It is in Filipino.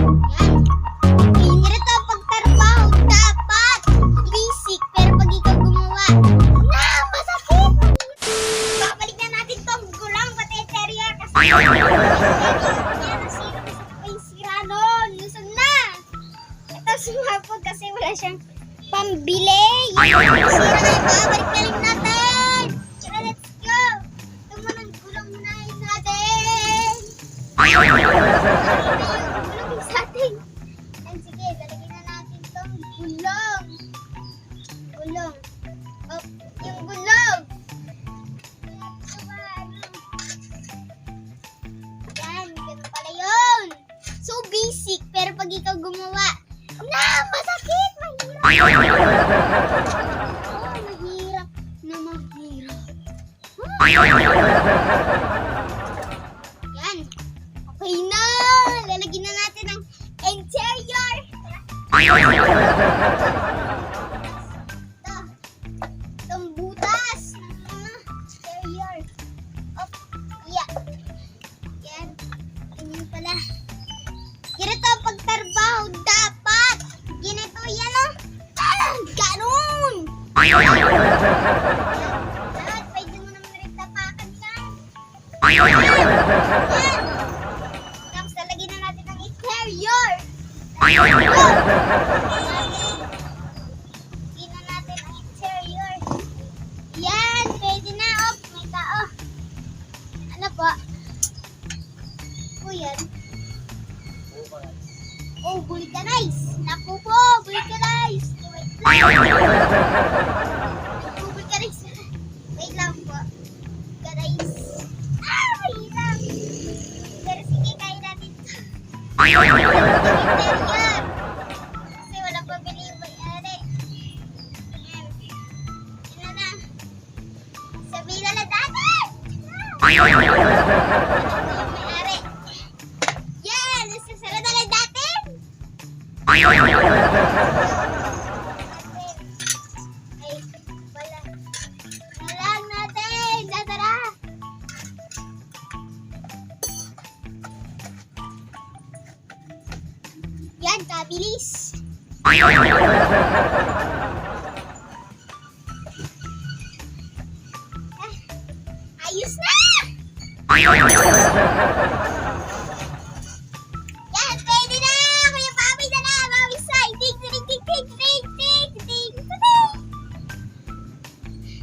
Ganito pagtrabaho dapat basic, pero pag ikaw gumawa, masakit! Babalik na natin tong gulang pati interior kasi nasira nun. Lusog na! Ito sumapog kasi wala siyang pambili. Nasira na yung babalik na rin natin. Tsaka let's go! Ito muna ang gulang unahin natin. Gulong sa atin. Yan, sige, lalagyan na natin tong gulong. Gulong. Oh, yung gulong. Yan, ganun pala yun. So basic, pero pag ikaw gumawa, masakit! Mahirap! Mahirap na mahirap. Yan. Okay na! Lalagyan na natin ang interior. Itong butas ng interior. Oh, yeah. Yan. Ganyan pala. Ganito pagtrabaho dapat. Ganito yan o. Ganun! Lahat, pwede mo naman rin tapakan yan. Yan. Tapos lalagyan na natin ang interior. Lagyan na natin ang interior. Yan, pwede na. Oh, may tao. Ano po? O yan. Oh, vulcanize. Naku po, vulcanize. Wait lang. Vulcanize. Wait lang po. Vulcanize. Mahirap. Pero sige, kaya natin ito. Interior. Kasi wala pa bili yung bayari. Ayan. Yan na. Sabihin na lang dati. Ano yung may-ari? Yan! Nasasara na lang dati. Ay, wala. Nalang natin. Dadara. Yan, kabilis. Ayos na!